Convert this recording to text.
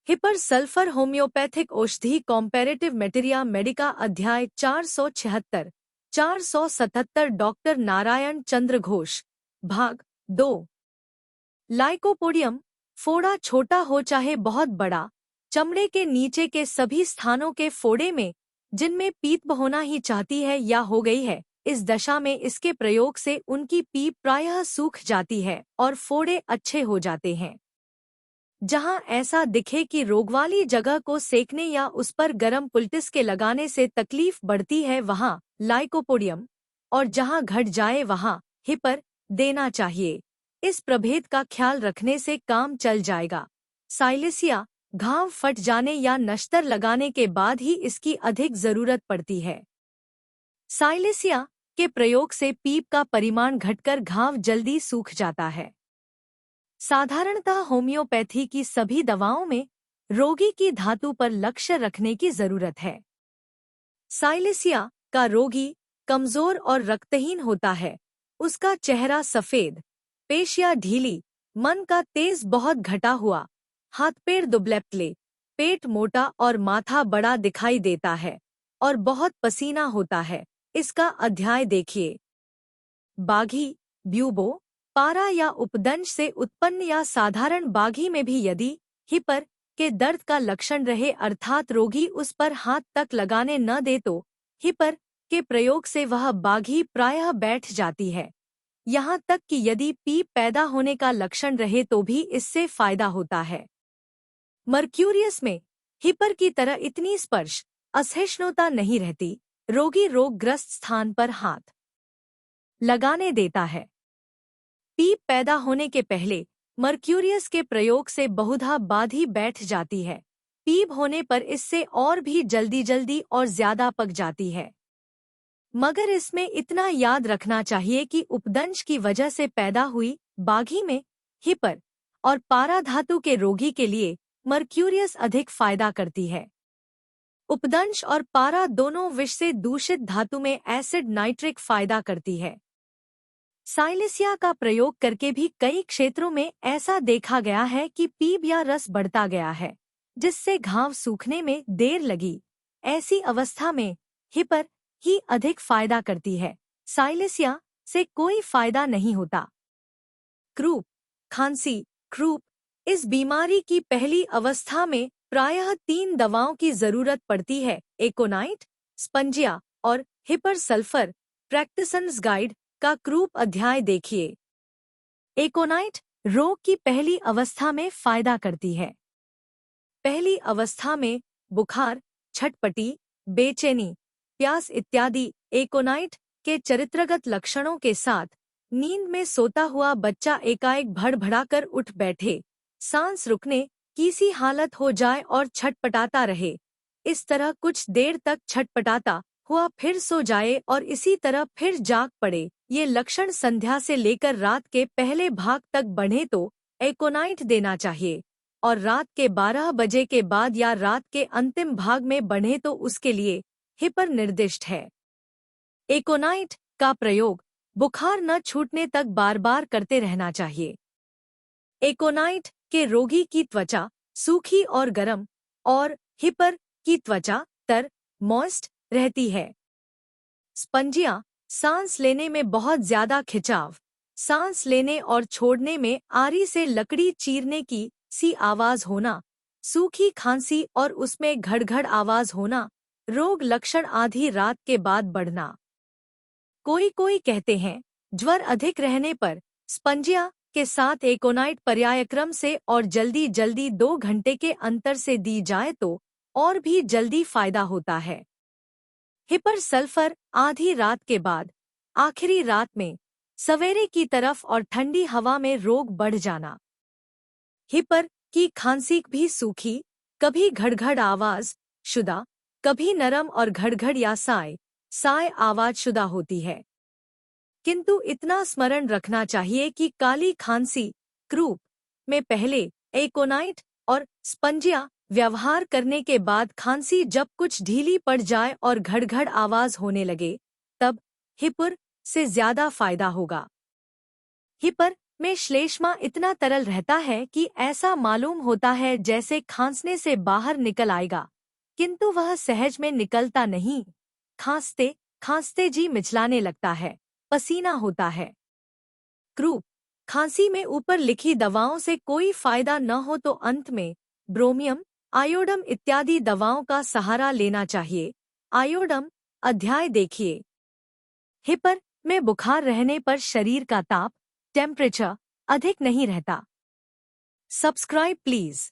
Hepar sulphur homeopathic औषधि कॉम्पैरेटिव मेटेरिया Medica अध्याय 476 477 doctor Narayan चंद्र घोष भाग 2। लाइकोपोडियम फोड़ा छोटा हो चाहे बहुत बड़ा, चमड़े के नीचे के सभी स्थानों के फोड़े में जिनमें पीप होना ही चाहती है या हो गई है, इस दशा में इसके प्रयोग से उनकी पीप प्रायः सूख जाती है और फोड़े अच्छे हो जाते हैं। जहां ऐसा दिखे कि रोग वाली जगह को सेकने या उस पर गर्म पुलटिस के लगाने से तकलीफ बढ़ती है, वहां लाइकोपोडियम, और जहां घट जाए वहां हिपर देना चाहिए। इस प्रभेद का ख्याल रखने से काम चल जाएगा। साइलेसिया घाव फट जाने या नश्तर लगाने के बाद ही इसकी अधिक जरूरत पड़ती है। साइलेसिया के प्रयोग से पीप का परिमाण घटकर घाव जल्दी सूख जाता है। साधारणतः होम्योपैथी की सभी दवाओं में रोगी की धातु पर लक्ष्य रखने की जरूरत है। साइलेसिया का रोगी कमजोर और रक्तहीन होता है, उसका चेहरा सफेद, पेशियां ढीली, मन का तेज बहुत घटा हुआ, हाथ पैर दुबले, पेट मोटा और माथा बड़ा दिखाई देता है और बहुत पसीना होता है। इसका अध्याय देखिए। बाघी, ब्यूबो, पारा या उपदंश से उत्पन्न या साधारण बाघी में भी यदि हिपर के दर्द का लक्षण रहे, अर्थात रोगी उस पर हाथ तक लगाने न दे, तो हिपर के प्रयोग से वह बाघी प्रायः बैठ जाती है। यहाँ तक कि यदि पीप पैदा होने का लक्षण रहे तो भी इससे फायदा होता है। मर्क्यूरियस में हिपर की तरह इतनी स्पर्श असहिष्णुता नहीं रहती। रोगी रोगग्रस्त स्थान पर हाथ लगाने देता है। पीप पैदा होने के पहले मर्क्यूरियस के प्रयोग से बहुधा बाधी बैठ जाती है। पीप होने पर इससे और भी जल्दी और ज्यादा पक जाती है। मगर इसमें इतना याद रखना चाहिए कि उपदंश की वजह से पैदा हुई बाघी में हिपर और पारा धातु के रोगी के लिए मर्क्यूरियस अधिक फायदा करती है। उपदंश और पारा दोनों विष से दूषित धातु में एसिड नाइट्रिक फायदा करती है। साइलेसिया का प्रयोग करके भी कई क्षेत्रों में ऐसा देखा गया है कि पीप या रस बढ़ता गया है, जिससे घाव सूखने में देर लगी। ऐसी अवस्था में हिपर ही अधिक फायदा करती है, साइलेसिया से कोई फायदा नहीं होता। क्रूप, खांसी, क्रूप, इस बीमारी की पहली अवस्था में प्रायः 3 दवाओं की जरूरत पड़ती है: एकोनाइट, स्पंजिया और हिपर सल्फर। प्रैक्टिसन्स गाइड का क्रूप अध्याय देखिए। एकोनाइट रोग की पहली अवस्था में फायदा करती है। पहली अवस्था में बुखार, छटपटी, बेचैनी, प्यास इत्यादि एकोनाइट के चरित्रगत लक्षणों के साथ नींद में सोता हुआ बच्चा एकाएक भड़भड़ाकर उठ बैठे, सांस रुकने की सी हालत हो जाए और छटपटाता रहे, इस तरह कुछ देर तक छटपटाता हुआ फिर सो जाए और इसी तरह फिर जाग पड़े, ये लक्षण संध्या से लेकर रात के पहले भाग तक बढ़े तो एकोनाइट देना चाहिए, और रात के 12 बजे के बाद या रात के अंतिम भाग में बढ़े तो उसके लिए हिपर निर्दिष्ट है। एकोनाइट का प्रयोग बुखार न छूटने तक बार बार करते रहना चाहिए। एकोनाइट के रोगी की त्वचा सूखी और गर्म और हिपर की त्वचा तर मॉइस्ट रहती है। स्पंजिया सांस लेने में बहुत ज्यादा खिंचाव, सांस लेने और छोड़ने में आरी से लकड़ी चीरने की सी आवाज होना, सूखी खांसी और उसमें घड़घड़ आवाज होना, रोग लक्षण आधी रात के बाद बढ़ना। कोई कहते हैं ज्वर अधिक रहने पर स्पंजिया के साथ एकोनाइट पर्यायक्रम से और जल्दी 2 घंटे के अंतर से दी जाए तो और भी जल्दी फायदा होता है। हिपर सल्फर आधी रात के बाद, आखिरी रात में, सवेरे की तरफ और ठंडी हवा में रोग बढ़ जाना। हिपर की खांसी भी सूखी, कभी घड़घड़ आवाज शुदा, कभी नरम और घड़घड़ या साय आवाज शुदा होती है। किंतु इतना स्मरण रखना चाहिए कि काली खांसी क्रूप में पहले एकोनाइट और स्पंजिया व्यवहार करने के बाद खांसी जब कुछ ढीली पड़ जाए और घड़घड़ आवाज होने लगे, तब हिपर से ज्यादा फायदा होगा। हिपर में श्लेष्मा इतना तरल रहता है कि ऐसा मालूम होता है जैसे खांसने से बाहर निकल आएगा, किंतु वह सहज में निकलता नहीं। खांसते खांसते जी मिचलाने लगता है, पसीना होता है। क्रूप, खांसी में ऊपर लिखी दवाओं से कोई फायदा न हो तो अंत में ब्रोमियम, आयोडम इत्यादि दवाओं का सहारा लेना चाहिए। आयोडम अध्याय देखिए। हिपर में बुखार रहने पर शरीर का ताप, टेम्परेचर अधिक नहीं रहता। Subscribe please.